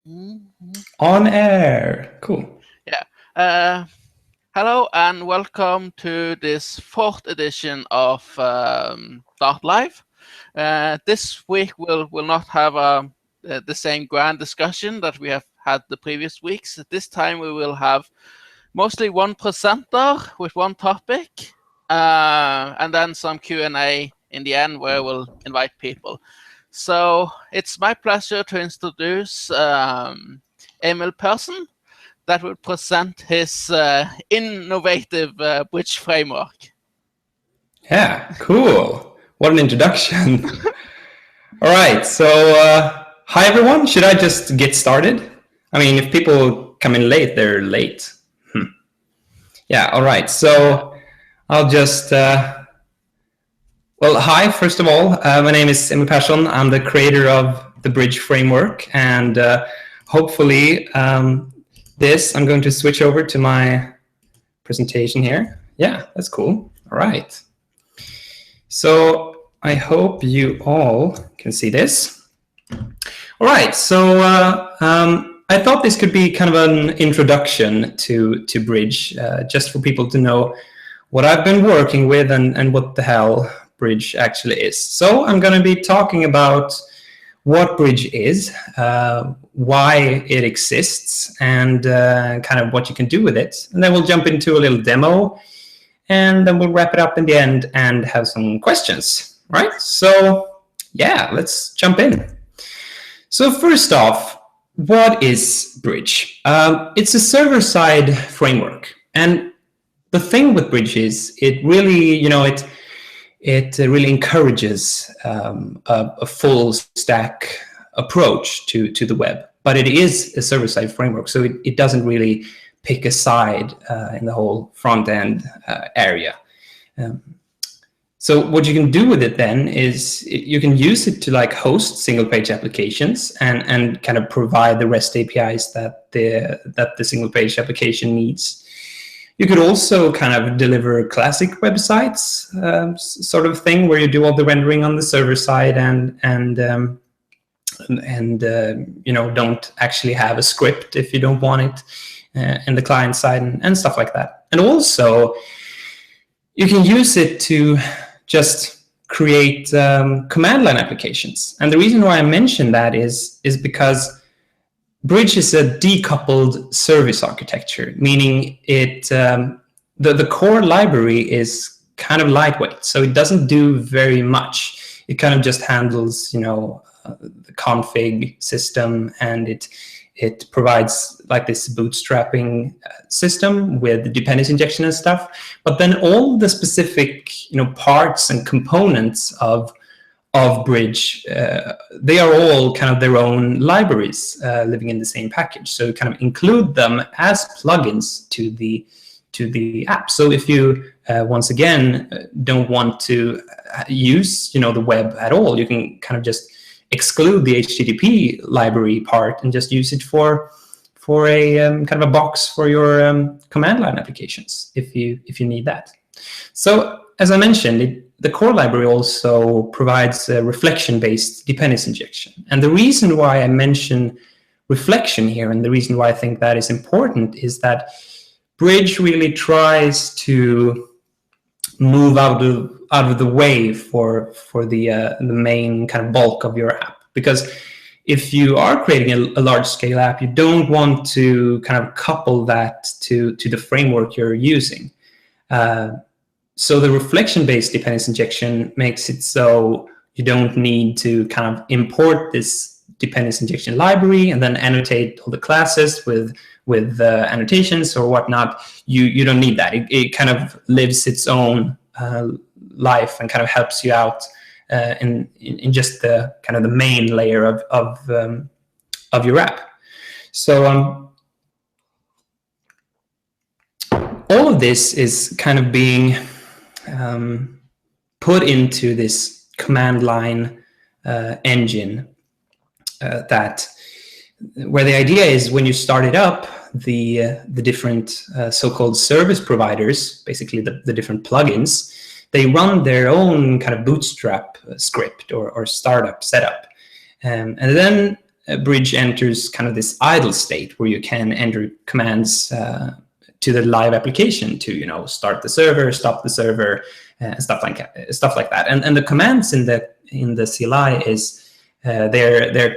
On air. Cool. Yeah. Hello and welcome to this fourth edition of Dart Live. This week we'll not have the same grand discussion that we have had the previous weeks. This time we will have mostly one presenter with one topic, and then some Q&A in the end where we'll invite people. So it's my pleasure to introduce Emil Persson that will present his innovative bridge framework. Yeah, cool. What an introduction. All right, so hi everyone. Should I just get started? I mean, if people come in late, they're late. Yeah, all right. So I'll just, well, hi, first of all. My name is Emil Persson. I'm the creator of the bridge framework, and hopefully I'm going to switch over to my presentation here. Yeah, that's cool. All right. So I hope you all can see this. All right. So I thought this could be kind of an introduction to Bridge, just for people to know what I've been working with and what the hell Bridge actually is. So I'm going to be talking about what Bridge is, why it exists, and kind of what you can do with it. And then we'll jump into a little demo, and then we'll wrap it up in the end and have some questions, right? So yeah, let's jump in. So first off, what is Bridge? It's a server-side framework. And the thing with Bridge is it really, it really encourages a full stack approach to the web, but it is a server-side framework, so it doesn't really pick a side in the whole front-end area. So what you can do with it then is you can use it to like host single-page applications and kind of provide the REST APIs that the single-page application needs. You could also kind of deliver classic websites, sort of thing, where you do all the rendering on the server side and don't actually have a script if you don't want it in the client side and stuff like that. And also, you can use it to just create command line applications. And the reason why I mention that is because Bridge is a decoupled service architecture, meaning the core library is kind of lightweight, so it doesn't do very much. It kind of just handles, the config system, and it provides like this bootstrapping system with the dependency injection and stuff. But then all the specific, parts and components of Bridge, they are all kind of their own libraries living in the same package. So kind of include them as plugins to the app. So if you once again don't want to use the web at all, you can kind of just exclude the HTTP library part and just use it for a kind of a box for your command line applications if you need that. So as I mentioned, the core library also provides a reflection-based dependency injection. And the reason why I mention reflection here, and the reason why I think that is important, is that Bridge really tries to move out of the way for the main kind of bulk of your app. Because if you are creating a large-scale app, you don't want to kind of couple that to the framework you're using. So the reflection-based dependency injection makes it so you don't need to kind of import this dependency injection library and then annotate all the classes with annotations or whatnot. You don't need that. It kind of lives its own life and kind of helps you out in just the kind of the main layer of your app. So all of this is kind of being put into this command line engine where the idea is when you start it up, the different so-called service providers, basically the different plugins, they run their own kind of bootstrap script or startup setup. And then Bridge enters kind of this idle state where you can enter commands to the live application to, you know, start the server, stop the server, stuff like that. And the commands in the CLI is they're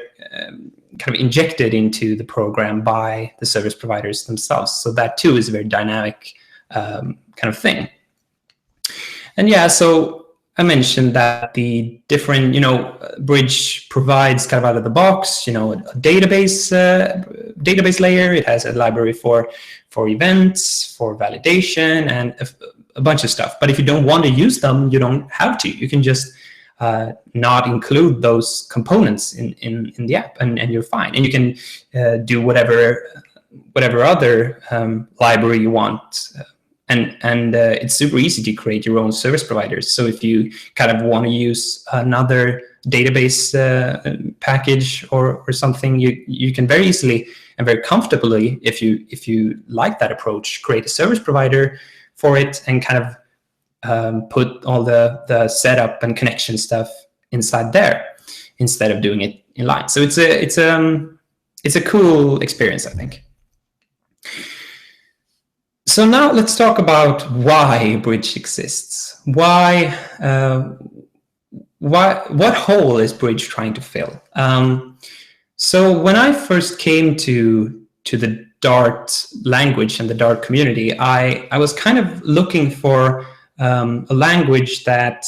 kind of injected into the program by the service providers themselves. So that too is a very dynamic kind of thing. And yeah, so I mentioned that the different, you know, Bridge provides kind of out of the box, you know, a database layer. It has a library for events, for validation, and a bunch of stuff. But if you don't want to use them, you don't have to. You can just not include those components in the app, and you're fine. And you can do whatever other library you want. And it's super easy to create your own service providers. So if you kind of want to use another database package or something, you can very easily and very comfortably, if you like that approach, create a service provider for it and kind of put all the setup and connection stuff inside there instead of doing it in line. So it's a cool experience, I think. So now let's talk about why Bridge exists. What hole is Bridge trying to fill? So when I first came to the Dart language and the Dart community, I was kind of looking for a language that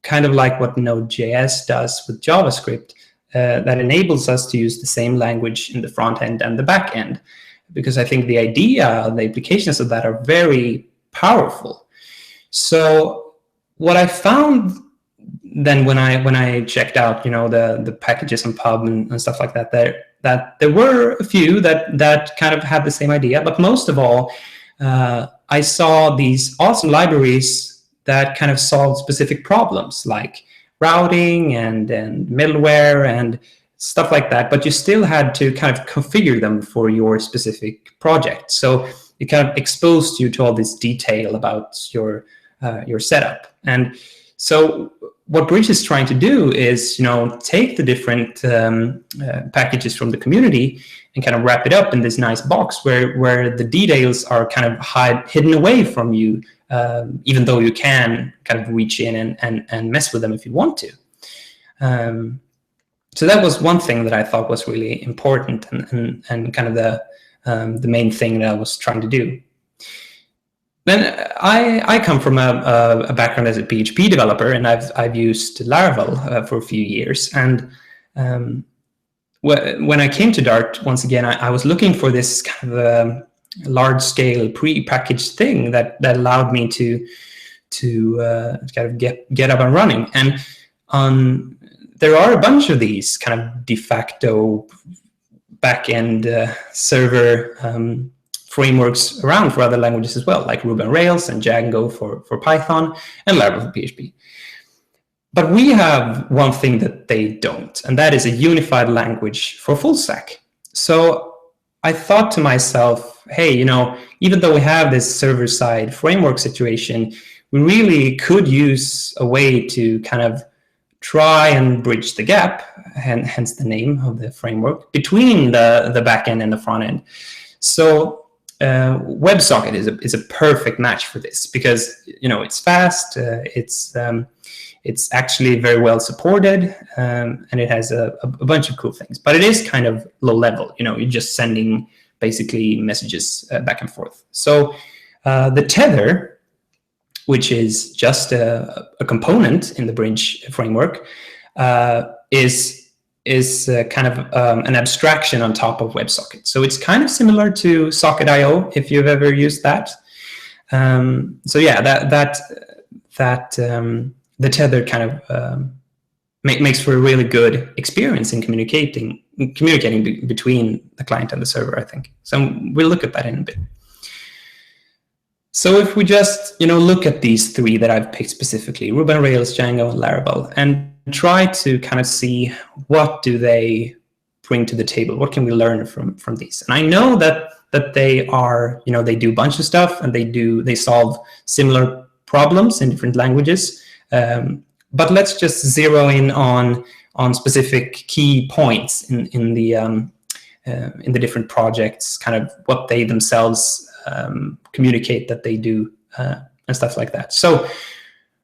kind of like what Node.js does with JavaScript, that enables us to use the same language in the front end and the back end. Because I think the idea, the implications of that are very powerful. So what I found then when I checked out, you know, the packages and pub and stuff like that, that there were a few that kind of had the same idea, but most of all, I saw these awesome libraries that kind of solved specific problems like routing and middleware and stuff like that, but you still had to kind of configure them for your specific project. So it kind of exposed you to all this detail about your setup. And so what Bridge is trying to do is, you know, take the different packages from the community and kind of wrap it up in this nice box where the details are kind of hidden away from you, even though you can kind of reach in and mess with them if you want to. So that was one thing that I thought was really important and kind of the main thing that I was trying to do. Then I come from a background as a PHP developer, and I've used Laravel for a few years. And when I came to Dart, once again, I was looking for this kind of large-scale pre-packaged thing that allowed me to kind of get up and running. And there are a bunch of these kind of de facto back-end server frameworks around for other languages as well, like Ruby on Rails and Django for Python and Laravel for PHP. But we have one thing that they don't, and that is a unified language for full stack. So I thought to myself, hey, you know, even though we have this server-side framework situation, we really could use a way to kind of try and bridge the gap, hence the name of the framework, between the back end and the front end. So WebSocket is a perfect match for this because, you know, it's fast, it's actually very well supported, and it has a bunch of cool things. But it is kind of low level. You know, you're just sending basically messages back and forth. So the Tether, which is just a component in the Bridge framework, is kind of an abstraction on top of WebSocket. So it's kind of similar to Socket.io, if you've ever used that. So yeah, the Tether kind of makes for a really good experience in communicating between the client and the server, I think. So we'll look at that in a bit. So if we just, you know, look at these three that I've picked specifically, Ruby on Rails, Django, and Laravel, and try to kind of see what do they bring to the table, what can we learn from these. And I know that they are, you know, they do a bunch of stuff and they solve similar problems in different languages. But let's just zero in on on specific key points in the different projects, kind of what they themselves communicate that they do and stuff like that. So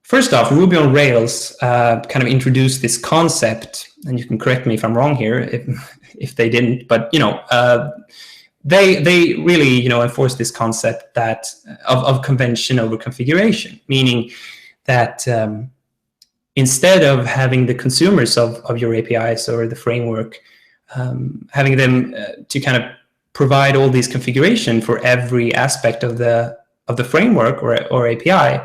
first off, Ruby on Rails kind of introduced this concept, and you can correct me if I'm wrong here if they didn't, but they really enforce this concept that of convention over configuration, meaning that instead of having the consumers of your APIs or the framework having them to kind of provide all these configuration for every aspect of the framework or API,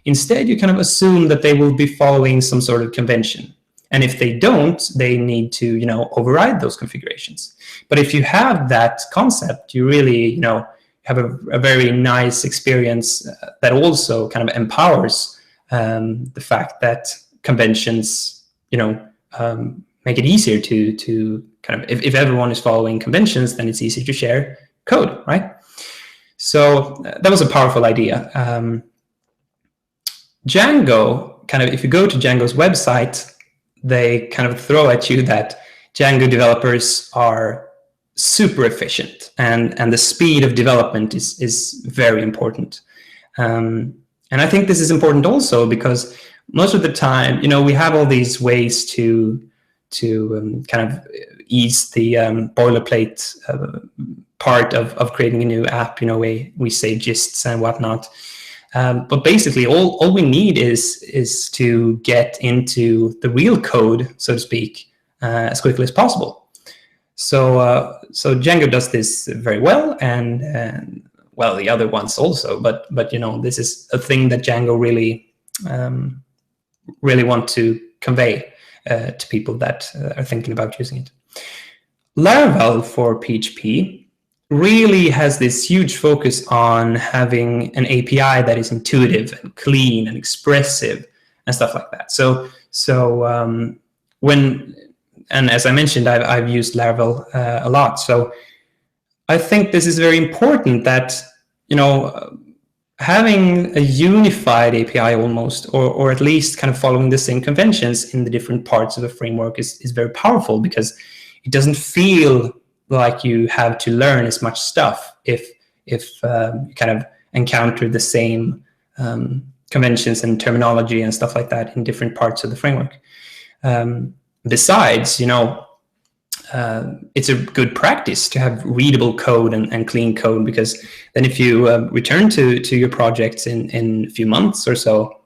instead you kind of assume that they will be following some sort of convention. And if they don't, they need to override those configurations. But if you have that concept, you really have a very nice experience that also kind of empowers the fact that conventions make it easier to kind of, if everyone is following conventions, then it's easier to share code, right? So that was a powerful idea. Django, kind of, if you go to Django's website, they kind of throw at you that Django developers are super efficient, and the speed of development is very important. And I think this is important also because most of the time, we have all these ways to kind of ease the boilerplate part of creating a new app. We say gists and whatnot. But basically, all we need is to get into the real code, so to speak, as quickly as possible. So Django does this very well, and well, the other ones also. But this is a thing that Django really want to convey to people that are thinking about using it. Laravel for PHP really has this huge focus on having an API that is intuitive and clean and expressive and stuff like that. So and as I mentioned, I've used Laravel a lot. So I think this is very important that having a unified API almost, or at least kind of following the same conventions in the different parts of the framework is very powerful, because it doesn't feel like you have to learn as much stuff if you kind of encounter the same conventions and terminology and stuff like that in different parts of the framework. Besides, it's a good practice to have readable code and clean code, because then if you return to your projects in a few months or so,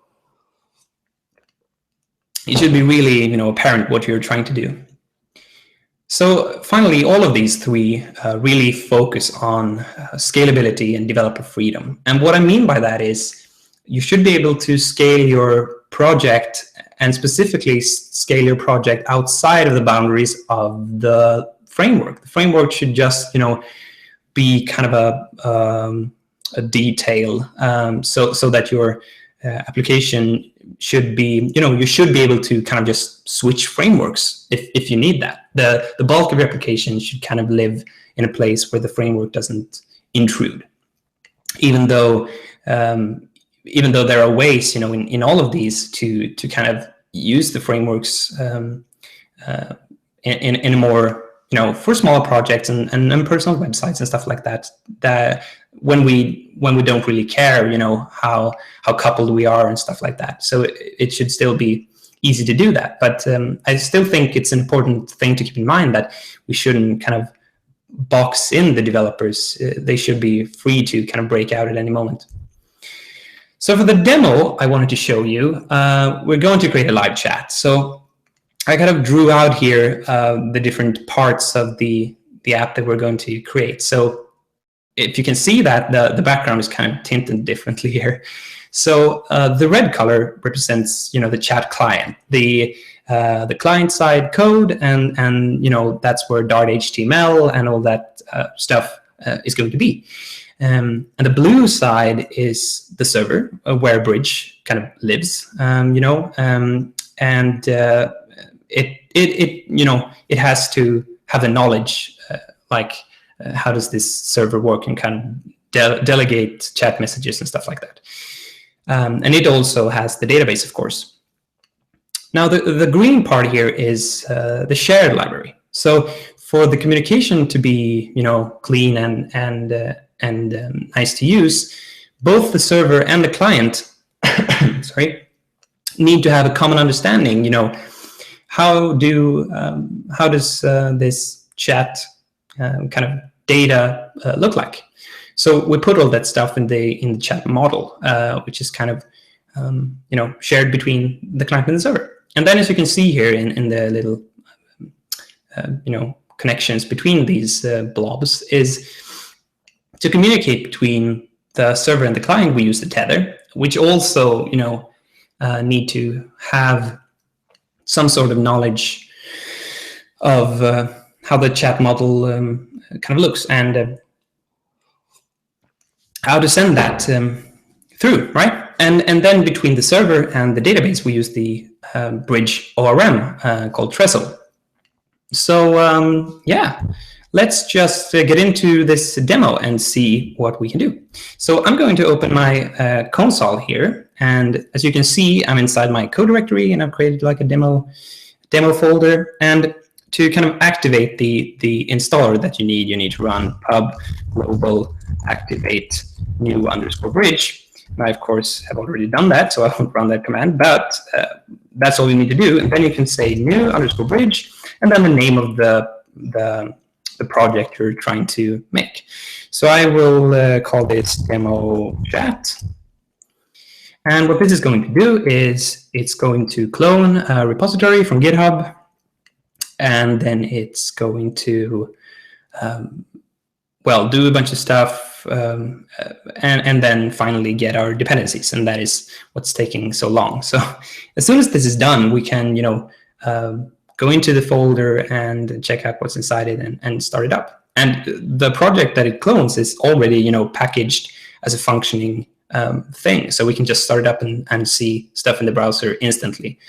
it should be really apparent what you're trying to do. So finally, all of these three really focus on scalability and developer freedom. And what I mean by that is you should be able to scale your project, and specifically scale your project outside of the boundaries of the framework. The framework should just be kind of a detail, so that your application should be, you should be able to kind of just switch frameworks if you need that. The bulk of your application should kind of live in a place where the framework doesn't intrude. Even though there are ways, in all of these to kind of use the frameworks in a more, for smaller projects and personal websites and stuff like that, that when we don't really care, how coupled we are and stuff like that. So it should still be easy to do that. But I still think it's an important thing to keep in mind that we shouldn't kind of box in the developers. They should be free to kind of break out at any moment. So for the demo I wanted to show you, we're going to create a live chat. So I kind of drew out here the different parts of the app that we're going to create. So if you can see that the background is kind of tinted differently here. So the red color represents the chat client, the client side code, and that's where Dart.html and all that stuff is going to be. And the blue side is the server where Bridge kind of lives, and it has to have the knowledge, how does this server work, and kind of delegate chat messages and stuff like that. And it also has the database, of course. Now, the green part here is the shared library. So for the communication to be, clean and nice to use, both the server and the client, sorry, need to have a common understanding. How does this chat kind of data look like? So we put all that stuff in the chat model, which is kind of shared between the client and the server. And then, as you can see here in the little connections between these blobs, is to communicate between the server and the client. We use the Tether, which also need to have some sort of knowledge of how the chat model kind of looks and how to send that through, right? And then between the server and the database, we use the bridge ORM called Trestle. So yeah, let's just get into this demo and see what we can do. So I'm going to open my console here, and as you can see, I'm inside my code directory, and I've created like a demo folder. And to kind of activate the installer that you need to run pub global activate new _ bridge. And I, of course, have already done that, so I won't run that command, but that's all you need to do. And then you can say new _ bridge, and then the name of the project you're trying to make. So I will call this demo chat. And what this is going to do is it's going to clone a repository from GitHub, and then it's going to, do a bunch of stuff, and then finally get our dependencies, and that is what's taking so long. So as soon as this is done, we can, go into the folder and check out what's inside it and start it up. And the project that it clones is already, packaged as a functioning thing. So we can just start it up and see stuff in the browser instantly,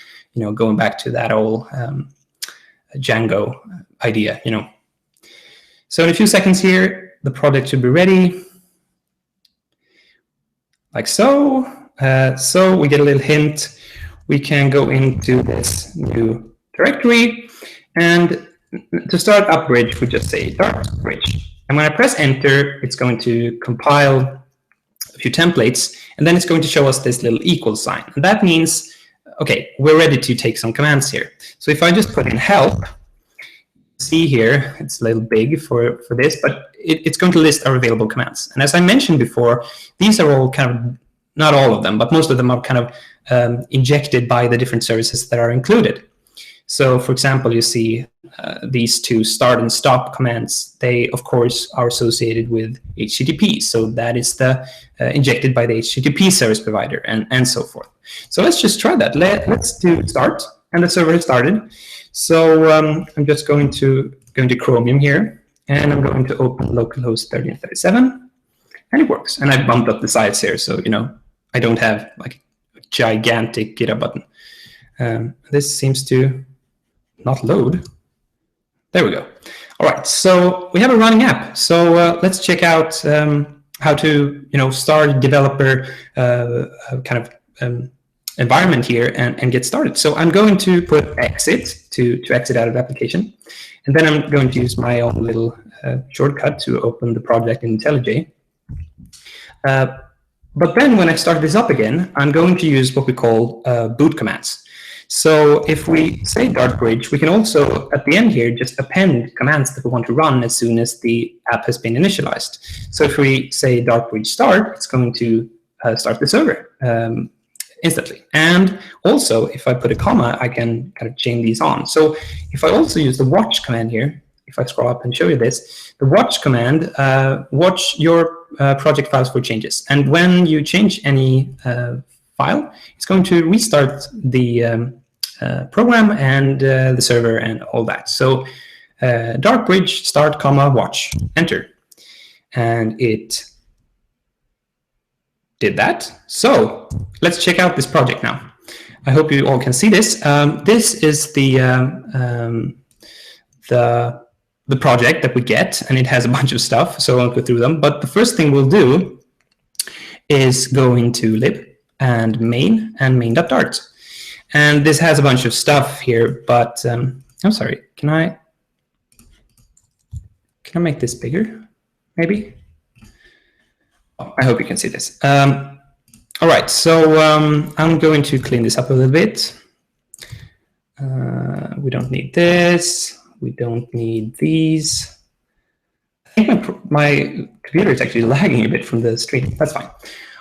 going back to that old Django idea, So in a few seconds here, the project should be ready, like so. So we get a little hint. We can go into this new directory, and to start up bridge, we just say Dart bridge. And when I press enter, it's going to compile a few templates, and then it's going to show us this little equal sign. And that means, okay, we're ready to take some commands here. So if I just put in help, see here, it's a little big for this, but it's going to list our available commands. And as I mentioned before, these are all kind of, not all of them, but most of them are kind of injected by the different services that are included. So for example, you see these two start and stop commands. They, of course, are associated with HTTP. So that is the injected by the HTTP service provider and so forth. So let's just try that. Let's do start, and the server has started. So I'm just going to Chromium here, and I'm going to open localhost 3037, and it works. And I bumped up the size here, so I don't have like a gigantic GitHub button. This seems to not load. There we go. All right, so we have a running app. So let's check out how to start a developer kind of environment here and get started. So I'm going to put exit to exit out of the application, and then I'm going to use my own little shortcut to open the project in IntelliJ. But then when I start this up again, I'm going to use what we call boot commands. So if we say Dart bridge, we can also, at the end here, just append commands that we want to run as soon as the app has been initialized. So if we say Dart bridge start, it's going to start the server instantly. And also, if I put a comma, I can kind of chain these on. So if I also use the watch command here, if I scroll up and show you this, the watch command, watch your project files for changes. And when you change any file, it's going to restart the program and the server and all that. So Dart bridge start, comma, watch, enter. And it did that. So let's check out this project now. I hope you all can see this. This is the project that we get, and it has a bunch of stuff, so I won't go through them. But the first thing we'll do is go into lib and main.dart. And this has a bunch of stuff here, but I'm sorry, can I make this bigger, maybe? Oh, I hope you can see this. All right, so I'm going to clean this up a little bit. We don't need this. We don't need these. I think my computer is actually lagging a bit from the stream. That's fine.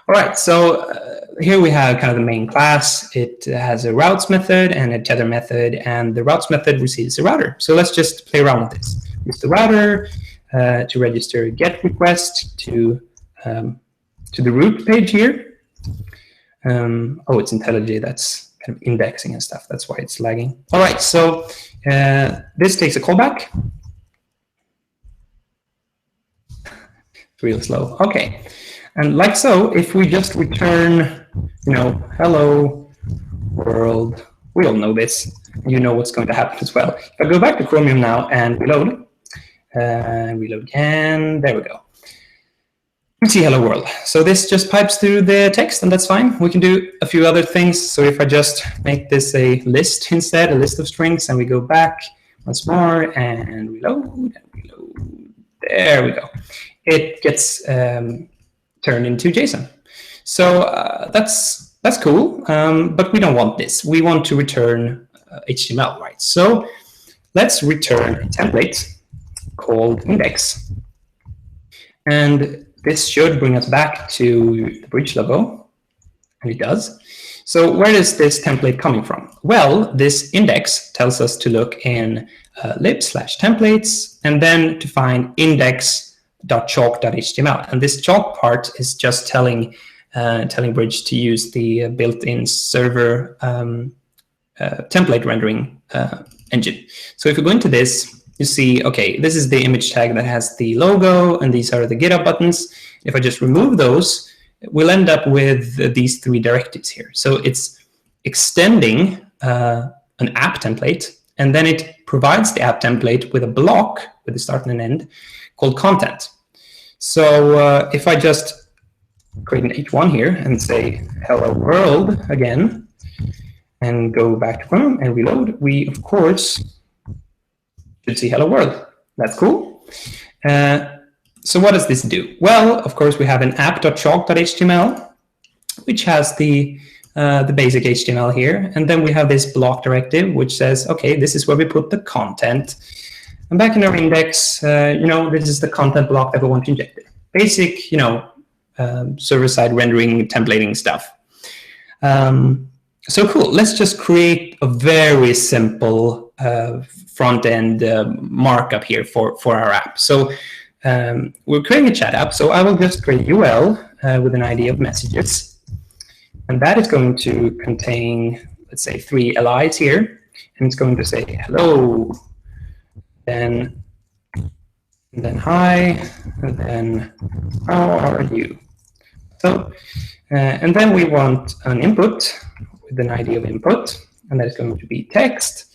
All right, so here we have kind of the main class. It has a routes method and a tether method, and the routes method receives a router. So let's just play around with this. Use the router to register a GET request to the root page here. Oh, it's IntelliJ that's kind of indexing and stuff. That's why it's lagging. All right, so this takes a callback. It's real slow. Okay, and like so, if we just return, hello world, we all know this. You know what's going to happen as well. If I go back to Chromium now and reload again, there we go. We see hello world. So this just pipes through the text, and that's fine. We can do a few other things. So if I just make this a list instead, a list of strings, and we go back once more and reload. There we go. It gets turned into JSON. So that's cool, but we don't want this. We want to return HTML, right? So let's return a template called index. And this should bring us back to the bridge logo, and it does. So where is this template coming from? Well, this index tells us to look in lib/templates, and then to find index.chalk.html. And this chalk part is just telling Bridge to use the built-in server template rendering engine. So if we go into this, you see, okay, this is the image tag that has the logo, and these are the GitHub buttons. If I just remove those, we'll end up with these three directives here. So it's extending an app template, and then it provides the app template with a block with a start and an end called content. So if I just create an H1 here and say hello world again, and go back to Chrome and reload, we, of course, should see hello world. That's cool. So what does this do? Well, of course, we have an app.chalk.html, which has the basic HTML here. And then we have this block directive, which says, okay, this is where we put the content. And back in our index, this is the content block that we want to inject it. Basic, server-side rendering, templating stuff. So cool. Let's just create a very simple front-end markup here for our app. So we're creating a chat app. So I will just create UL with an ID of messages. And that is going to contain, let's say, 3 LIs here. And it's going to say hello, then hi, and then how are you? So, and then we want an input with an ID of input, and that is going to be text.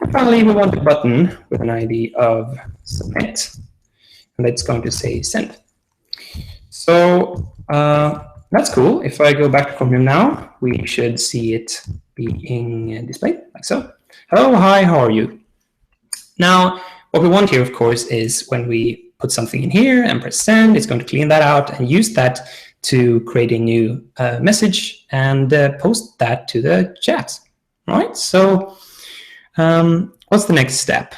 And finally, we want a button with an ID of submit, and that's going to say send. So that's cool. If I go back to Chromium now, we should see it being displayed like so. Hello, hi, how are you? Now, what we want here, of course, is when we put something in here and press send, it's going to clean that out and use that to create a new message and post that to the chat. All right, so what's the next step?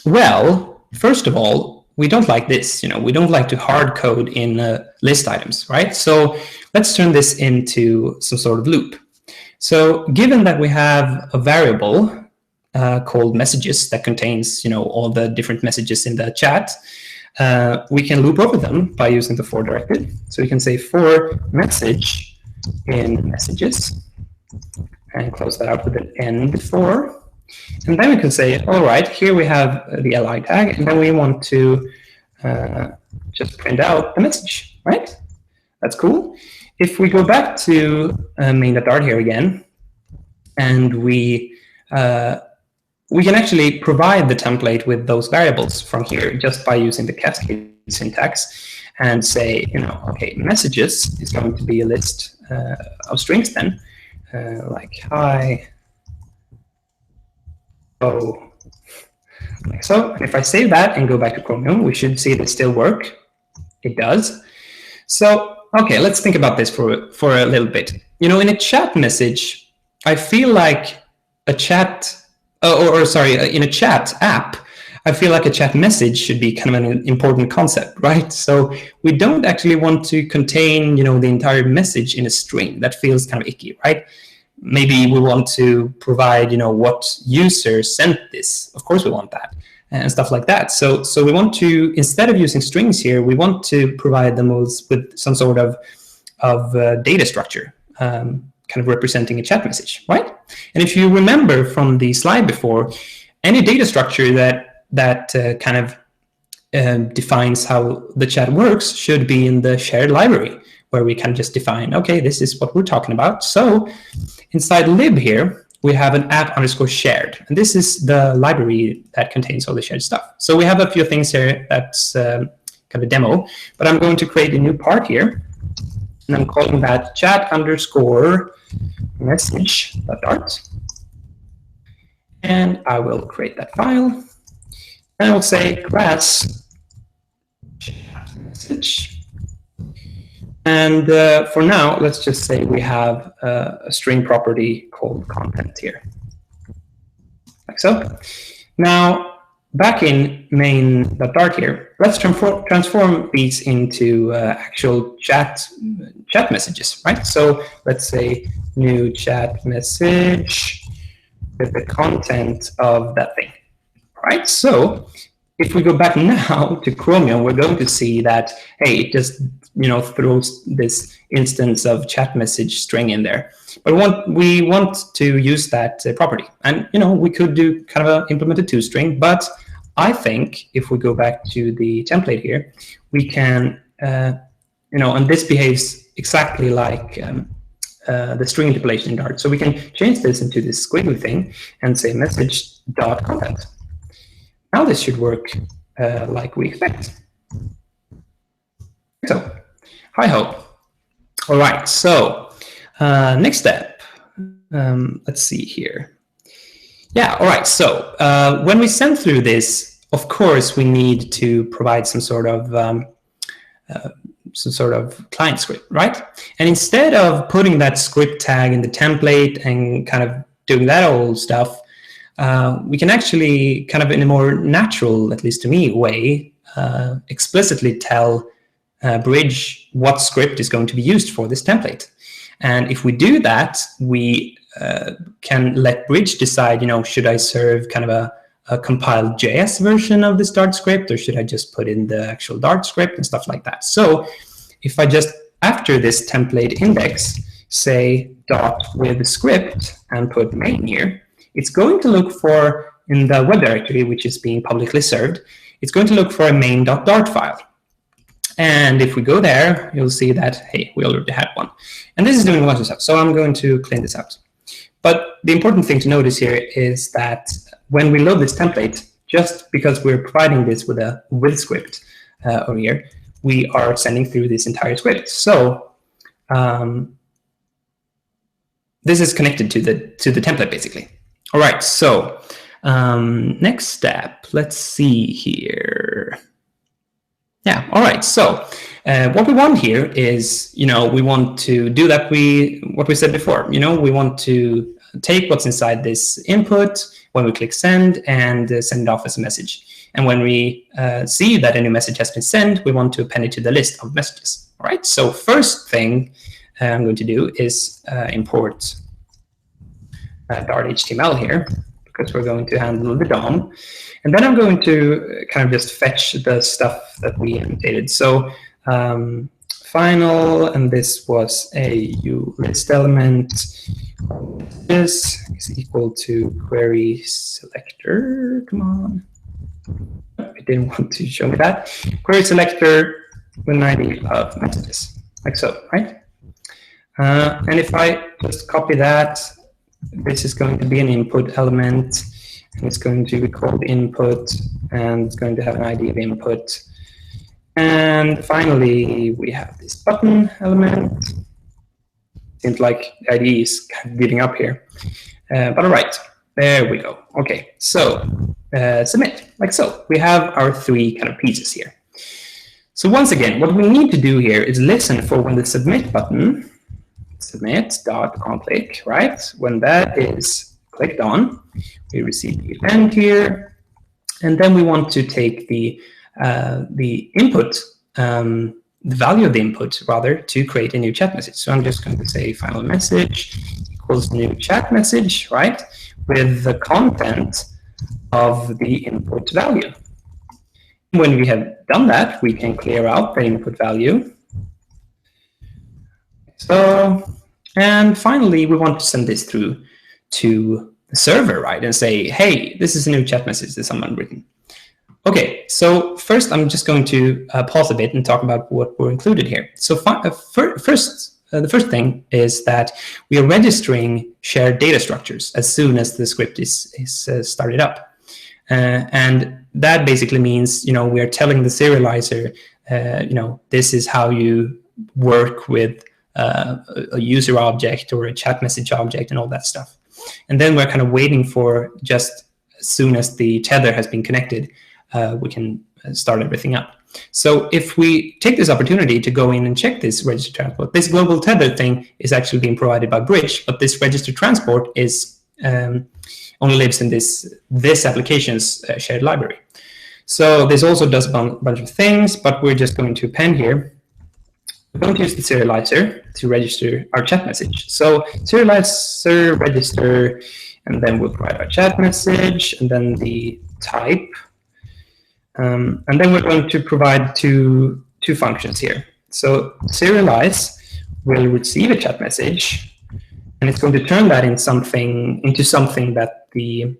Well, first of all, we don't like this. We don't like to hard code in list items, right? So let's turn this into some sort of loop. So given that we have a variable called messages that contains, all the different messages in the chat, we can loop over them by using the for directive. So we can say for message in messages and close that out with an end for. And then we can say, all right, here we have the li tag, and then we want to just print out the message, right? That's cool. If we go back to main.dart here again, and we can actually provide the template with those variables from here just by using the cascade syntax and say, okay, messages is going to be a list of strings then. like hi, oh, like so. And if I save that and go back to Chromium, we should see it still work. It does. So, okay, let's think about this for a little bit. You know, in a chat message, I feel like a chat, in a chat app, I feel like a chat message should be kind of an important concept, right? So we don't actually want to contain, you know, the entire message in a string. That feels kind of icky, right? Maybe we want to provide, you know, what user sent this. Of course we want that and stuff like that. So we want to, instead of using strings here, we want to provide them with some sort of data structure, kind of representing a chat message, right? And if you remember from the slide before, any data structure that kind of defines how the chat works should be in the shared library, where we can just define, okay, this is what we're talking about. So inside lib here, we have an app_shared, and this is the library that contains all the shared stuff. So we have a few things here that's kind of a demo, but I'm going to create a new part here, and I'm calling that chat_message.dart, and I will create that file, and I will say class chat message. And for now, let's just say we have a string property called content here, like so. Now, back in main.dart here, let's transform these into actual chat messages, right? So let's say new chat message with the content of that thing, right? So if we go back now to Chromium, we're going to see that, hey, it just, you know, throws this instance of chat message string in there. But we want to use that property. And, you know, we could do kind of an implemented toString, but I think if we go back to the template here, we can, you know, and this behaves exactly like the string interpolation in Dart. So we can change this into this squiggly thing and say message.content. Now this should work like we expect. So, hi-ho. All right, so next step, let's see here. Yeah, all right, so when we send through this, of course, we need to provide some sort of client script, right? And instead of putting that script tag in the template and kind of doing that old stuff, we can actually kind of in a more natural, at least to me, way, explicitly tell Bridge what script is going to be used for this template. And if we do that, we can let Bridge decide, you know, should I serve kind of a compiled JS version of this Dart script, or should I just put in the actual Dart script and stuff like that? So if I just, after this template index, say dot with the script and put main here, it's going to look for, in the web directory, which is being publicly served, it's going to look for a main.dart file. And if we go there, you'll see that, hey, we already had one. And this is doing a bunch of stuff, so I'm going to clean this out. But the important thing to notice here is that when we load this template, just because we're providing this with a with script over here, we are sending through this entire script. So this is connected to the template, basically. All right, so next step, let's see here. Yeah, all right, so what we want here is, you know, we want to do that what we said before. You know, we want to take what's inside this input when we click send and send it off as a message. And when we see that a new message has been sent, we want to append it to the list of messages. All right, so first thing I'm going to do is import Dart HTML here, because we're going to handle the DOM. And then I'm going to kind of just fetch the stuff that we annotated. So final, and this was a list element. This is equal to query selector. Come on. I didn't want to show me that. Query selector with an ID of messages, like so, right? And if I just copy that, this is going to be an input element, and it's going to be called input, and it's going to have an ID of input. And finally, we have this button element. Seems like the IDE is kind of giving up here. But all right, there we go. Okay, so submit, like so. We have our 3 kind of pieces here. So once again, what we need to do here is listen for when the submit button, submit.onClick, right? When that is clicked on, we receive the event here, and then we want to take the input, the value of the input rather, to create a new chat message. So I'm just going to say final message equals new chat message, right? With the content of the input value. When we have done that, we can clear out the input value. So, and finally, we want to send this through to the server, right? And say, hey, this is a new chat message that someone written. Okay, so first I'm just going to pause a bit and talk about what were included here. So the first thing is that we are registering shared data structures as soon as the script is started up. And that basically means, we are telling the serializer, this is how you work with a user object or a chat message object and all that stuff. And then we're kind of waiting for just as soon as the tether has been connected, we can start everything up. So if we take this opportunity to go in and check this register transport, this global tether thing is actually being provided by Bridge, but this register transport is only lives in this application's shared library. So this also does a bunch of things, but we're just going to append here. We're going to use the serializer to register our chat message. So serializer register, and then we'll provide our chat message, and then the type. And then we're going to provide two functions here. So serialize will receive a chat message, and it's going to turn that into something that we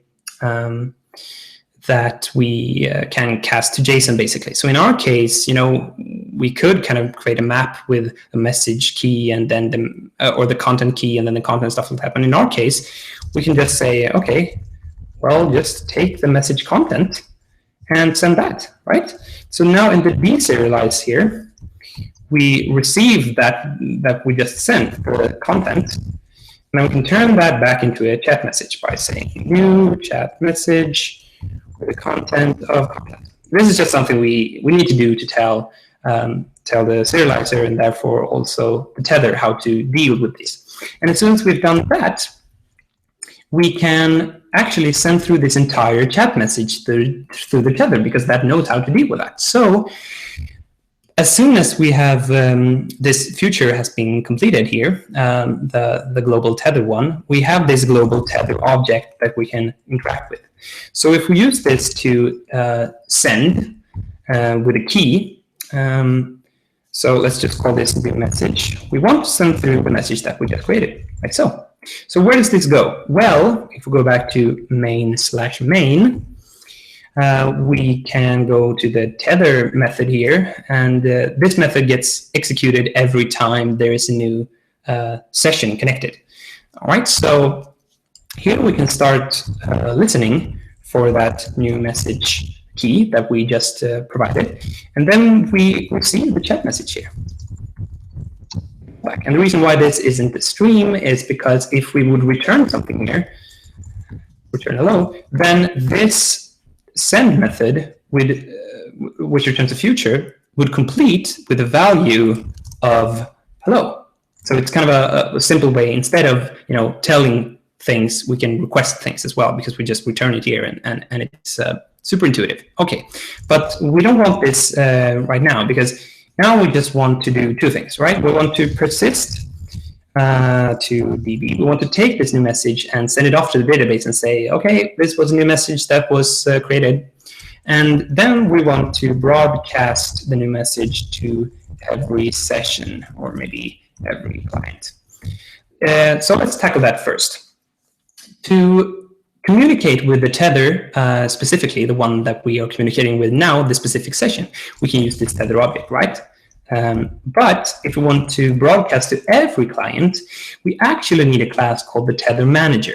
can cast to JSON, basically. So in our case, we could kind of create a map with a message key and then or the content key and then the content stuff like that. But in our case, we can just say, okay, well, just take the message content and send that, right? So now in the deserialize here, we receive that we just sent for the content. Now we can turn that back into a chat message by saying new chat message with the content of content. This is just something we need to do to tell the serializer and therefore also the tether how to deal with this. And as soon as we've done that, we can actually send through this entire chat message through the tether, because that knows how to deal with that. So as soon as we have this feature has been completed here, the global tether one, we have this global tether object that we can interact with. So if we use this to send with a key, so let's just call this new message. We want to send through the message that we just created, like so. So where does this go? Well, if we go back to main/main, we can go to the tether method here, and this method gets executed every time there is a new session connected. All right, so here we can start listening for that new message key that we just provided, and then we receive the chat message here. And the reason why this isn't the stream is because if we would return something here, return hello, then this send method, which returns a future, would complete with a value of hello. So it's kind of a simple way. Instead of telling things, we can request things as well, because we just return it here, and it's super intuitive. Okay, but we don't want this right now, because now we just want to do two things, right? We want to persist to DB. We want to take this new message and send it off to the database and say, okay, this was a new message that was created. And then we want to broadcast the new message to every session, or maybe every client. So let's tackle that first. To communicate with the tether, specifically the one that we are communicating with now, the specific session, we can use this tether object, right? But if we want to broadcast to every client, we actually need a class called the tether manager.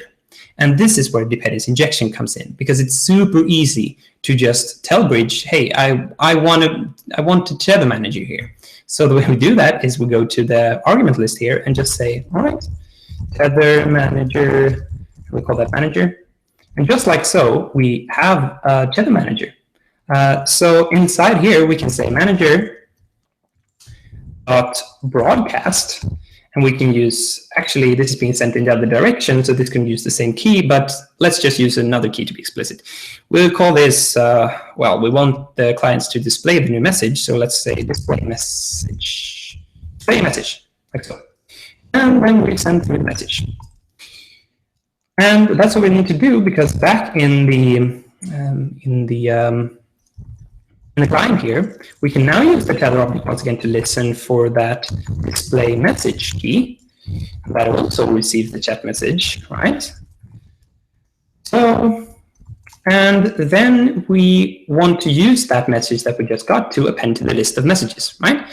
And this is where dependency injection comes in, because it's super easy to just tell Bridge, hey, I want a tether manager here. So the way we do that is we go to the argument list here and just say, all right, tether manager, we call that manager. And just like so, we have a tether manager. So inside here, we can say manager.broadcast. And we can use, actually, this is being sent in the other direction, so this can use the same key, but let's just use another key to be explicit. We'll call this, well, we want the clients to display the new message, so let's say display message, like so. And then we send the new message. And that's what we need to do, because back in the client here, we can now use the tether object once again to listen for that display message key. That also receives the chat message, right? So, and then we want to use that message that we just got to append to the list of messages, right?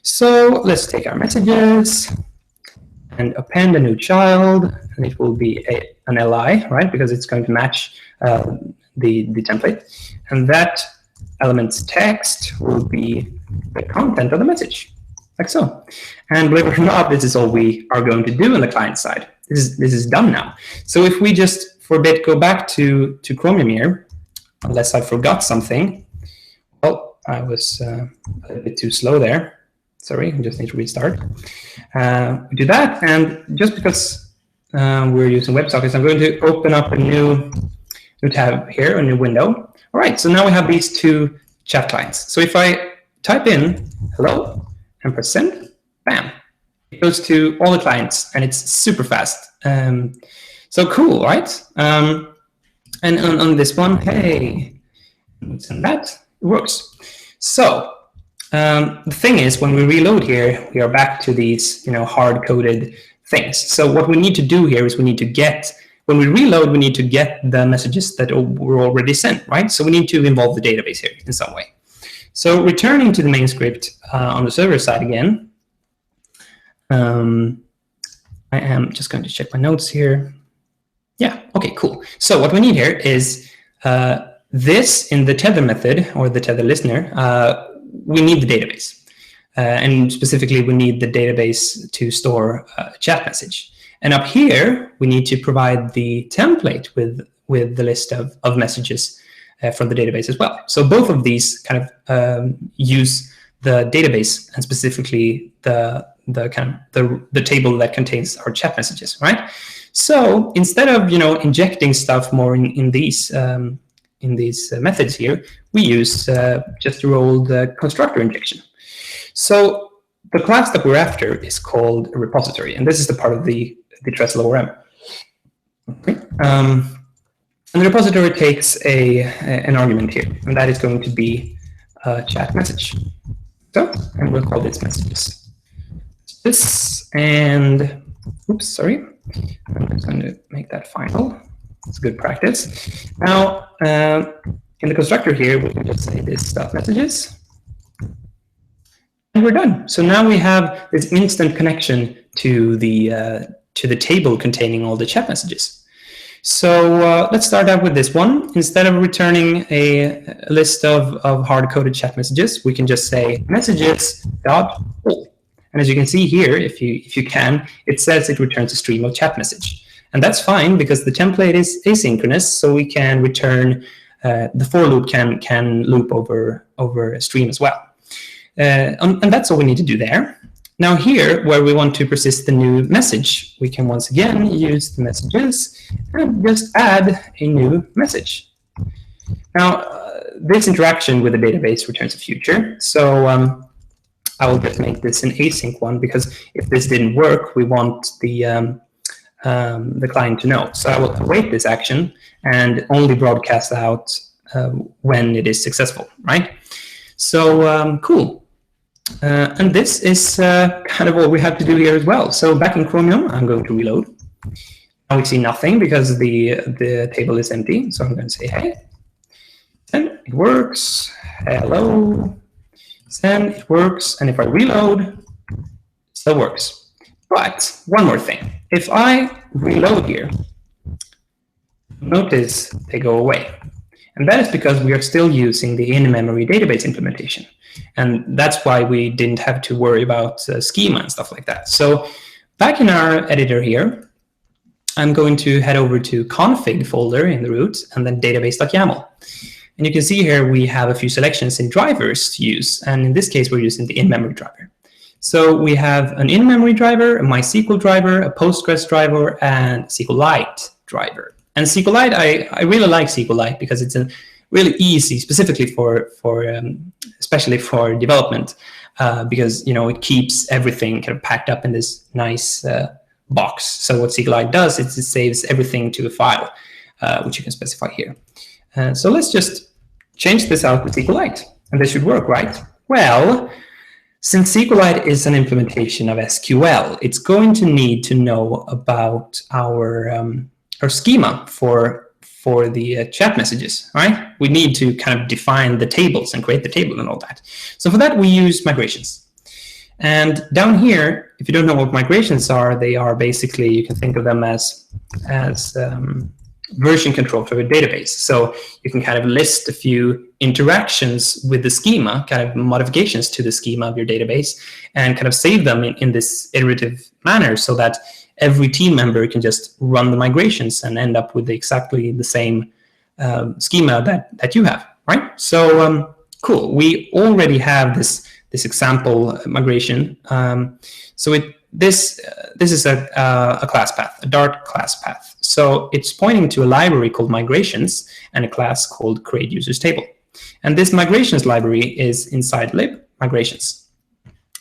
So let's take our messages and append a new child, and it will be an li, right? Because it's going to match the template. And that element's text will be the content of the message, like so. And believe it or not, this is all we are going to do on the client side. This is done now. So if we just for a bit go back to Chromium here, unless I forgot something. Well, I was a bit too slow there. Sorry, I just need to restart. We do that, and just because we're using WebSockets, I'm going to open up a new tab here, a new window. All right, so now we have these two chat clients. So if I type in hello and press send, bam, it goes to all the clients, and it's super fast. So cool, right? And on this one, hey, send that, it works. So the thing is, when we reload here, we are back to these, hard-coded things. So what we need to do here is we need to get, when we reload, we need to get the messages that were already sent, right? So we need to involve the database here in some way. So returning to the main script on the server side again, I am just going to check my notes here. Yeah, okay, cool. So what we need here is this in the tether method, or the tether listener, we need the database. And specifically, we need the database to store a chat message. And up here, we need to provide the template with the list of messages from the database as well. So both of these kind of use the database, and specifically the table that contains our chat messages, right? So instead of injecting stuff more in these methods here, we use just your old constructor injection. So the class that we're after is called a repository, and this is the part of the Trestle ORM. Okay. And the repository takes an argument here, and that is going to be a chat message. So, and we'll call this messages. This, and oops, sorry. I'm just going to make that final. It's good practice. Now, in the constructor here, we can just say this stuff messages. And we're done. So now we have this instant connection to the table containing all the chat messages. So let's start out with this one. Instead of returning a list of hard-coded chat messages, we can just say messages.all. And as you can see here, if you can, it says it returns a stream of chat message. And that's fine because the template is asynchronous, so we can return, the for loop can loop over a stream as well. And that's all we need to do there. Now here, where we want to persist the new message, we can once again use the messages and just add a new message. Now, this interaction with the database returns a future. So I will just make this an async one, because if this didn't work, we want the client to know. So I will await this action and only broadcast out when it is successful, right? So cool. And this is kind of what we have to do here as well. So back in Chromium, I'm going to reload. Now we see nothing because the table is empty. So I'm going to say, hey, and it works. Hello. Then it works. And if I reload, it still works. But one more thing. If I reload here, notice they go away. And that is because we are still using the in-memory database implementation. And that's why we didn't have to worry about schema and stuff like that. So back in our editor here, I'm going to head over to config folder in the root and then database.yaml. And you can see here we have a few selections in drivers to use. And in this case, we're using the in-memory driver. So we have an in-memory driver, a MySQL driver, a Postgres driver, and SQLite driver. And SQLite, I really like SQLite because it's a really easy, specifically for especially for development, because it keeps everything kind of packed up in this nice box. So what SQLite does is it saves everything to a file, which you can specify here. So let's just change this out with SQLite, and this should work, right? Well, since SQLite is an implementation of SQL, it's going to need to know about our schema for the chat messages, right? We need to kind of define the tables and create the table and all that. So for that, we use migrations. And down here, if you don't know what migrations are, they are basically, you can think of them as version control for a database. So you can kind of list a few interactions with the schema, kind of modifications to the schema of your database, and kind of save them in this iterative manner so that every team member can just run the migrations and end up with exactly the same schema that you have, right? So cool. We already have this example migration. So this is a class path, a Dart class path. So it's pointing to a library called migrations and a class called create users table. And this migrations library is inside lib migrations.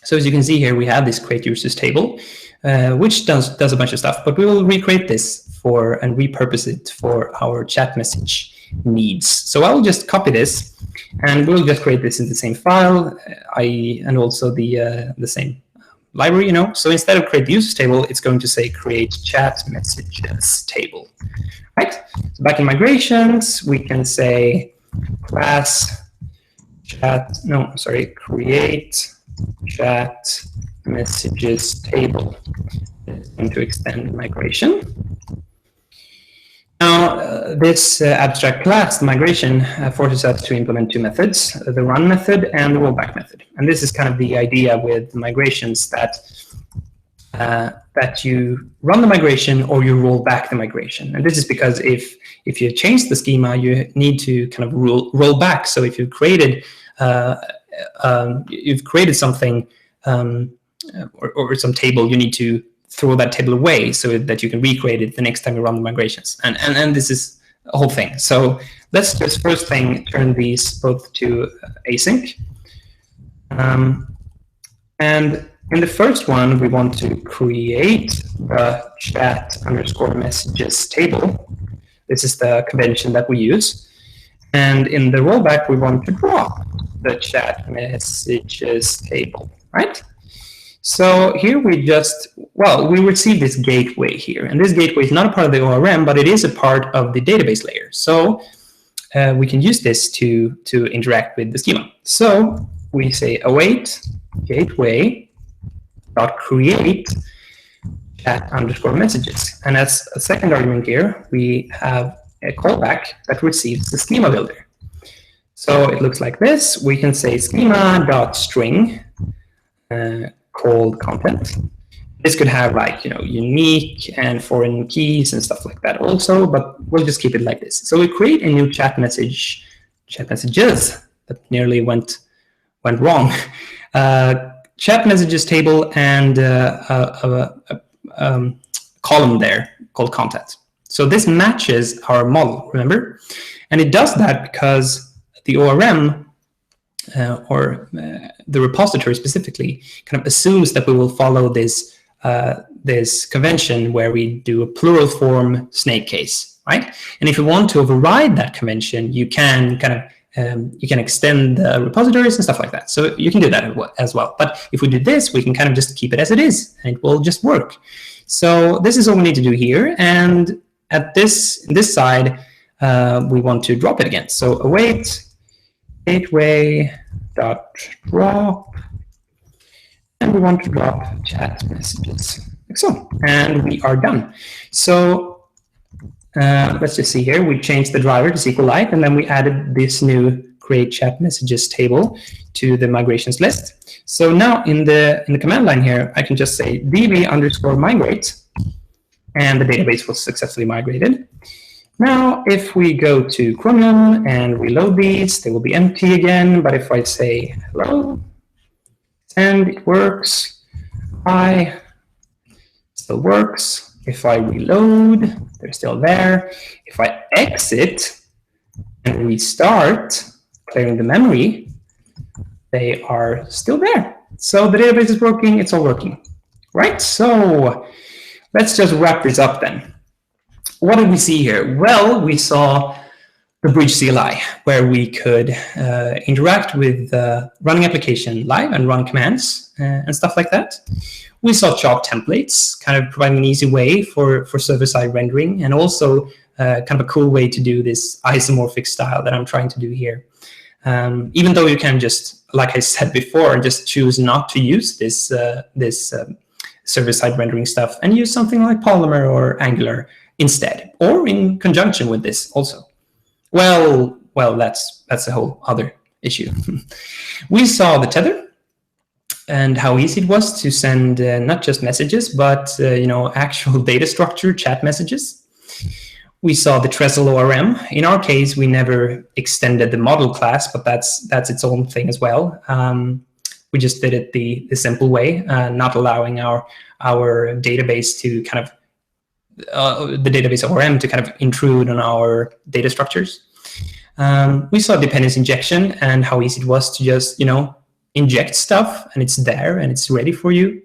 So as you can see here, we have this create users table, which does a bunch of stuff, but we will recreate this and repurpose it for our chat message needs. So I'll just copy this, and we'll just create this in the same file, and also the same library, So instead of create users table, it's going to say create chat messages table, right? So back in migrations, we can say class create chat messages table. It's going to extend migration. Now, this abstract class, the migration, forces us to implement two methods, the run method and the rollback method. And this is kind of the idea with migrations that you run the migration or you roll back the migration. And this is because if you change the schema, you need to kind of roll back. So if you've created something or some table, you need to throw that table away so that you can recreate it the next time you run the migrations. And this is a whole thing. So let's just first thing turn these both to async. And in the first one, we want to create the chat underscore messages table. This is the convention that we use. And in the rollback, we want to drop the chat messages table, right? So here we receive this gateway here. And this gateway is not a part of the ORM, but it is a part of the database layer. So we can use this to interact with the schema. So we say await gateway dot create chat underscore messages. And as a second argument here, we have a callback that receives the schema builder. So it looks like this. We can say schema dot string called content. This could have unique and foreign keys and stuff like that also, but we'll just keep it like this. So we create a new chat messages that nearly went wrong. Chat messages table and a column there called content. So this matches our model, remember? And it does that because the ORM or the repository specifically kind of assumes that we will follow this convention where we do a plural form snake case, right? And if you want to override that convention, you can kind of you can extend the repositories and stuff like that. So you can do that as well. But if we do this, we can kind of just keep it as it is, and it will just work. So this is all we need to do here. And at this side, we want to drop it again. So await gateway.drop, and we want to drop chat messages, like so. And we are done. So let's just see here. We changed the driver to SQLite, and then we added this new create chat messages table to the migrations list. So now in the command line here, I can just say db_migrate, and the database was successfully migrated. Now, if we go to Chromium and reload these, they will be empty again. But if I say hello, and it works, hi, still works. If I reload, they're still there. If I exit and restart, clearing the memory, they are still there. So the database is working, it's all working. Right, so let's just wrap this up then. What did we see here? Well, we saw the Bridge CLI, where we could interact with running application live and run commands and stuff like that. We saw chalk templates, kind of providing an easy way for server-side rendering, and also kind of a cool way to do this isomorphic style that I'm trying to do here. Even though you can just, like I said before, just choose not to use this server-side rendering stuff and use something like Polymer or Angular instead, or in conjunction with this also. Well, that's a whole other issue. We saw the Tether and how easy it was to send not just messages, but actual data structure chat messages. We saw the Trestle ORM. In our case, we never extended the model class, but that's its own thing as well. We just did it the simple way, not allowing our database to kind of the database ORM to kind of intrude on our data structures. We saw dependency injection and how easy it was to just inject stuff, and it's there and it's ready for you.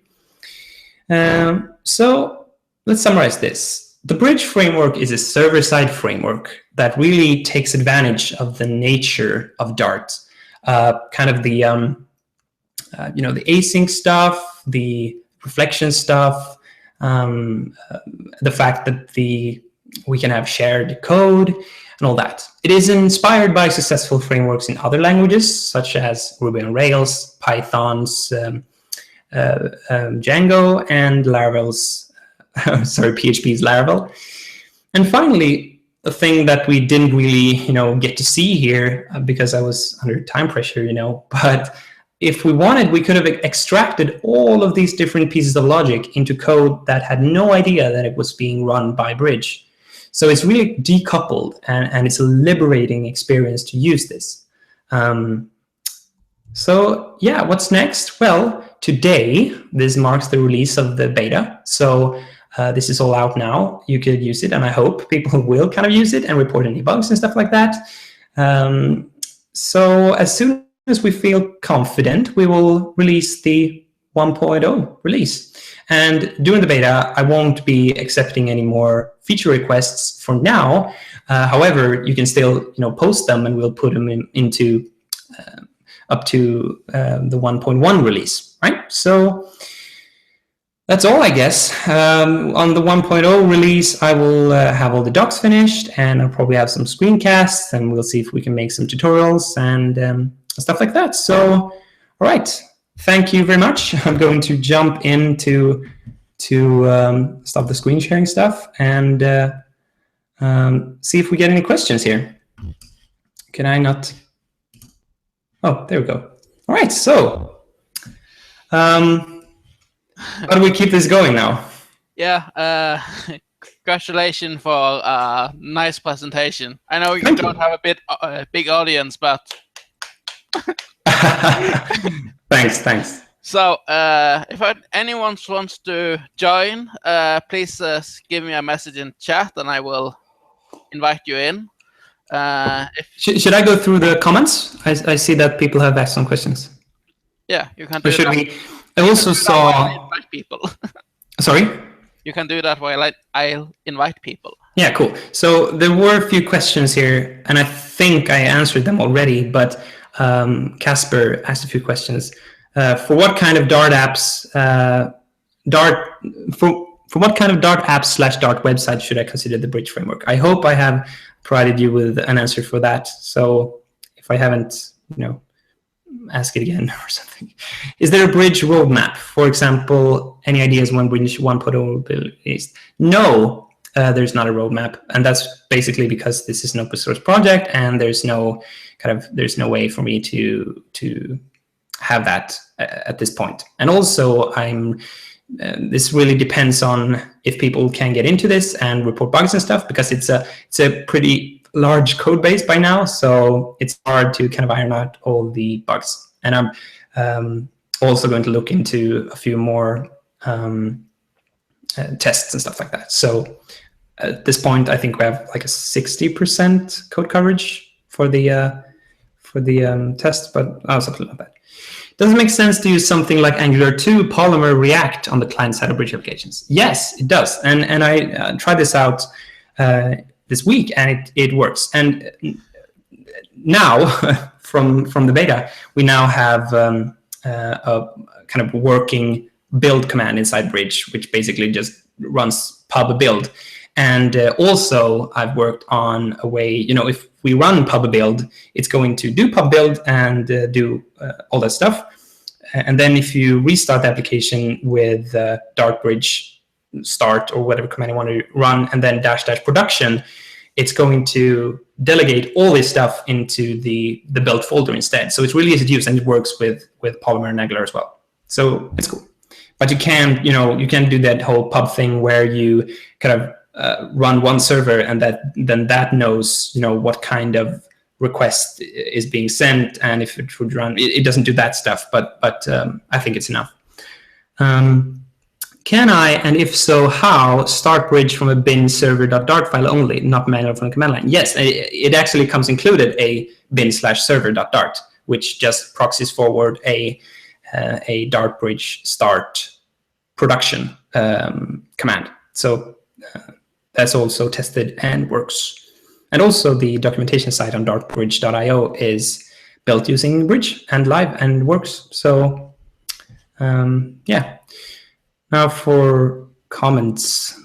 So let's summarize this. The Bridge framework is a server-side framework that really takes advantage of the nature of Dart, kind of the the async stuff, the reflection stuff, the fact that we can have shared code and all that. It is inspired by successful frameworks in other languages, such as Ruby on Rails, Python's Django, and Laravel's PHP's Laravel. And finally, a thing that we didn't really, get to see here because I was under time pressure, but if we wanted, we could have extracted all of these different pieces of logic into code that had no idea that it was being run by Bridge. So it's really decoupled, and it's a liberating experience to use this. So yeah, what's next? Well, today, this marks the release of the beta. So this is all out now. You could use it, and I hope people will kind of use it and report any bugs and stuff like that. So as soon as we feel confident, we will release the 1.0 release. And during the beta, I won't be accepting any more feature requests for now. However, you can still post them, and we'll put them into up to the 1.1 release, right? So that's all, I guess. On the 1.0 release, I will have all the docs finished, and I'll probably have some screencasts, and we'll see if we can make some tutorials and stuff like that. So, all right. Thank you very much. I'm going to jump into stop the screen sharing stuff and see if we get any questions here. Can I not? Oh, there we go. All right. So, how do we keep this going now? Yeah. Congratulations for a nice presentation. I know you don't have a big audience, but Thanks. So if anyone wants to join, please give me a message in chat, and I will invite you in. Should I go through the comments? I see that people have asked some questions. Yeah, you can do should that. We? I also saw. Invite people. Sorry? You can do that while I'll invite people. Yeah, cool. So there were a few questions here, and I think I answered them already, but Casper asked a few questions. For what kind of Dart apps, for what kind of Dart apps / Dart website should I consider the Bridge framework? I hope I have provided you with an answer for that. So if I haven't, ask it again or something. Is there a Bridge roadmap? For example, any ideas when Bridge 1.0 will be released? No. there's not a roadmap, and that's basically because this is an open source project, and there's no way for me to have that at this point. And also, this really depends on if people can get into this and report bugs and stuff, because it's a pretty large code base by now, so it's hard to kind of iron out all the bugs. And I'm also going to look into a few more tests and stuff like that. So at this point, I think we have like a 60% code coverage for the test, but something like that. Does it make sense to use something like Angular 2, Polymer, React on the client-side of bridge applications? Yes, it does. And I tried this out this week, and it works. And now, from the beta, we now have a kind of working build command inside Bridge, which basically just runs pub build. And also, I've worked on a way, if we run pub build, it's going to do pub build and do all that stuff. And then if you restart the application with Dart bridge start or whatever command you want to run, and then -- production, it's going to delegate all this stuff into the build folder instead. So it's really easy to use, and it works with Polymer and Angular as well. So it's cool. But you can't do that whole pub thing where you kind of run one server, and then that knows what kind of request is being sent, and if it would run, it doesn't do that stuff. But I think it's enough. Can I, and if so, how, start bridge from a bin server.dart file only, not manual from the command line? Yes, it actually comes included a bin/server.dart, which just proxies forward a Dart bridge start production command. So that's also tested and works. And also the documentation site on dartbridge.io is built using Bridge and live and works. So yeah. Now for comments.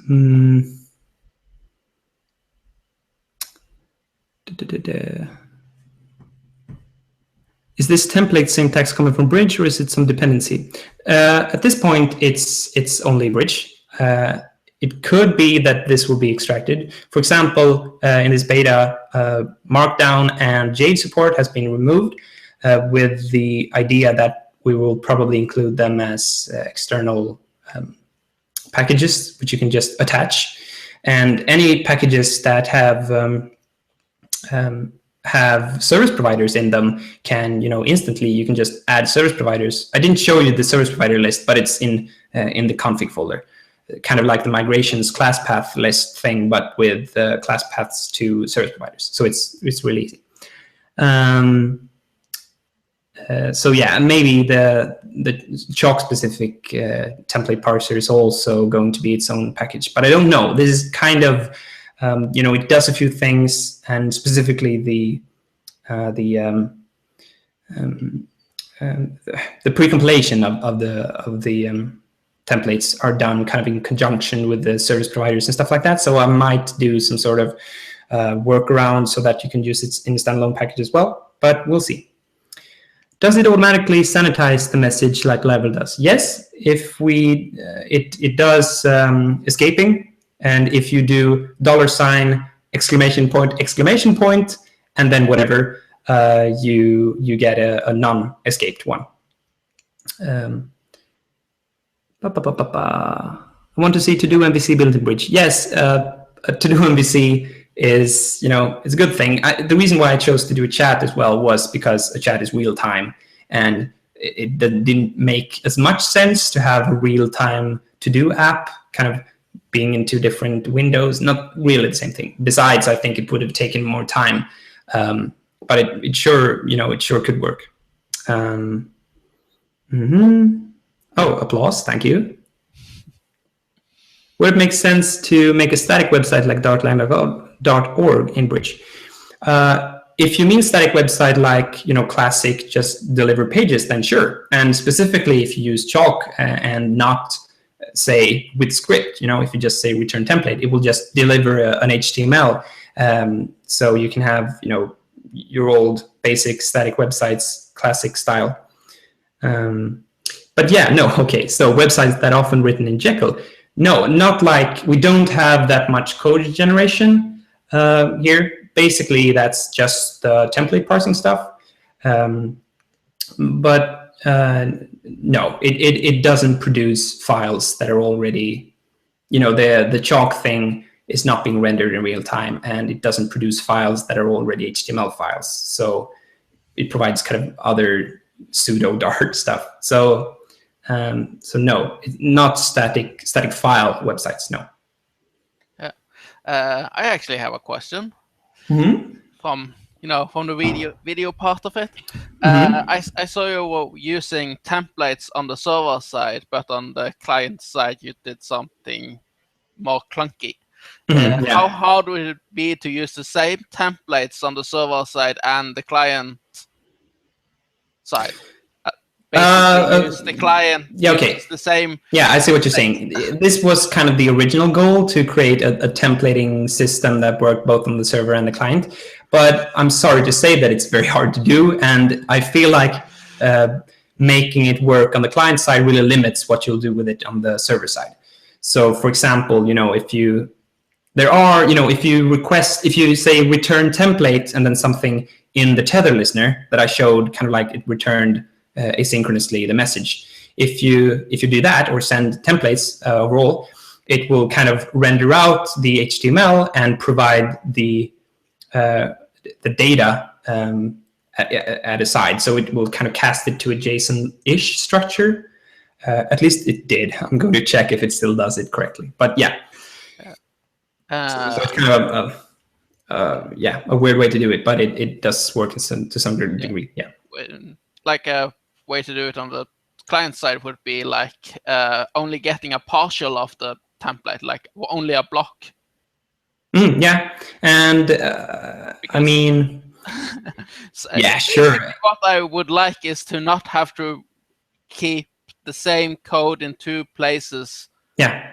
Is this template syntax coming from Bridge, or is it some dependency? At this point, it's only Bridge. It could be that this will be extracted. For example, in this beta, Markdown and Jade support has been removed with the idea that we will probably include them as external packages, which you can just attach. And any packages that have service providers in them can, instantly, you can just add service providers. I didn't show you the service provider list, but it's in the config folder, kind of like the migrations class path list thing, but with class paths to service providers. So it's really easy. So yeah, maybe the chalk specific template parser is also going to be its own package, but I don't know. This is kind of it does a few things, and specifically the pre-compilation of the templates are done kind of in conjunction with the service providers and stuff like that. So I might do some sort of workaround so that you can use it in a standalone package as well, but we'll see. Does it automatically sanitize the message like Laravel does? Yes, if it does escaping. And if you do $! Exclamation point, and then whatever, you get a non-escaped one. I want to see to-do MVC built in Bridge. Yes, to-do MVC is, it's a good thing. The reason why I chose to do a chat as well was because a chat is real time, and it didn't make as much sense to have a real-time to-do app kind of being in two different windows. Not really the same thing. Besides, I think it would have taken more time, but it sure, it sure could work. Oh, applause, thank you. Would it make sense to make a static website like dartlang.org in Bridge? If you mean static website like, classic, just deliver pages, then sure. And specifically, if you use chalk and not say with script, if you just say return template, it will just deliver an HTML. So you can have, your old basic static websites, classic style. But yeah, no, okay. So websites that are often written in Jekyll. no, not like we don't have that much code generation here. Basically, that's just template parsing stuff. But no, it doesn't produce files that are already, the chalk thing is not being rendered in real time, and it doesn't produce files that are already HTML files. So it provides kind of other pseudo Dart stuff. So no, not static file websites. No. Yeah. I actually have a question from the video part of it. I saw you were using templates on the server side, but on the client side you did something more clunky. How hard would it be to use the same templates on the server side and the client side? Basically, use the client. Yeah, okay. The same. Yeah, I see what you're saying. This was kind of the original goal, to create a templating system that worked both on the server and the client. But I'm sorry to say that it's very hard to do, and I feel like making it work on the client side really limits what you'll do with it on the server side. So, for example, if you say return template and then something in the Tether listener that I showed, kind of like it returned asynchronously the message. If you do that, or send templates overall, it will kind of render out the HTML and provide the data at a side. So it will kind of cast it to a JSON-ish structure. At least it did. I'm going to check if it still does it correctly. But yeah. So it's kind of a weird way to do it, but it does work to some degree. Yeah. Like a way to do it on the client side would be like only getting a partial of the template, like only a block. Yeah, and I mean, so yeah, sure. What I would like is to not have to keep the same code in two places. Yeah.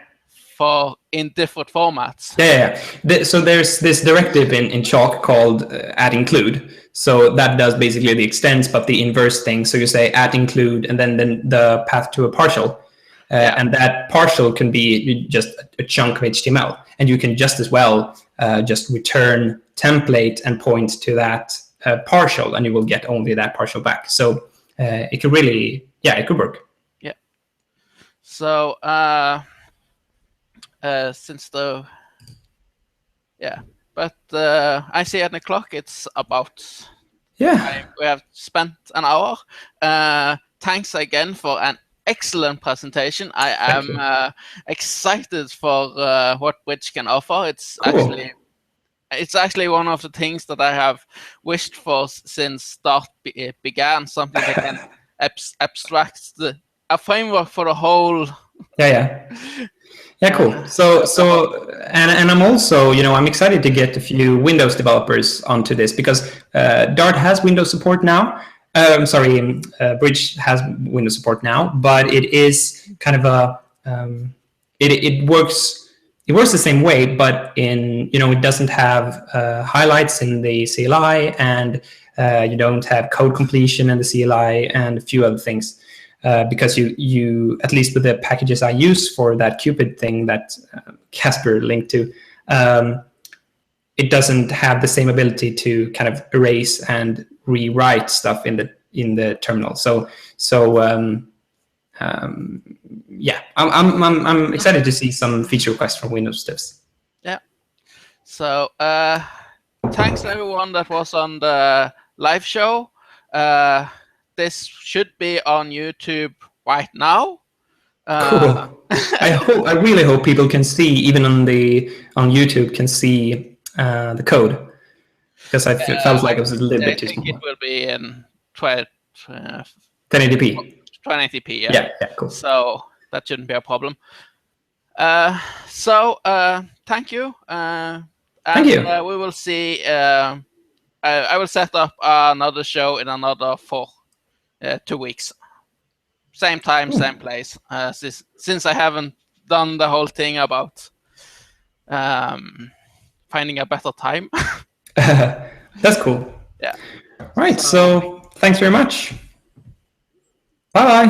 In different formats. Yeah. So there's this directive in Chalk called @include. So that does basically the extends, but the inverse thing. So you say @include and then the path to a partial. And that partial can be just a chunk of HTML. And you can just as well just return template and point to that partial, and you will get only that partial back. So it could really, it could work. Yeah. So since the but I see at the clock it's about time. We have spent an hour. Thanks again for an excellent presentation. I am excited for what Bridge can offer. It's cool. It's actually one of the things that I have wished for since Dart began, something that can abstract a framework for the whole. Yeah, cool. So and I'm also, I'm excited to get a few Windows developers onto this, because Dart has Windows support now. Bridge has Windows support now, but it is kind of a it works the same way, but it doesn't have highlights in the CLI, and you don't have code completion in the CLI, and a few other things. Because you at least with the packages I use for that Cupid thing that Casper linked to, it doesn't have the same ability to kind of erase and rewrite stuff in the terminal. So I'm excited to see some feature requests from Windows devs. Yeah. So thanks to everyone that was on the live show. This should be on YouTube right now. Cool. I really hope people can see, even on YouTube, can see the code, because I felt like it was a little bit too small. I think it will be in 1080p. 1080p, yeah. Yeah, cool. So that shouldn't be a problem. Thank you. Thank you. We will see. I will set up another show in another 2 weeks. Same time, same place. Since I haven't done the whole thing about finding a better time. That's cool. Yeah. Right. So thanks very much. Bye-bye.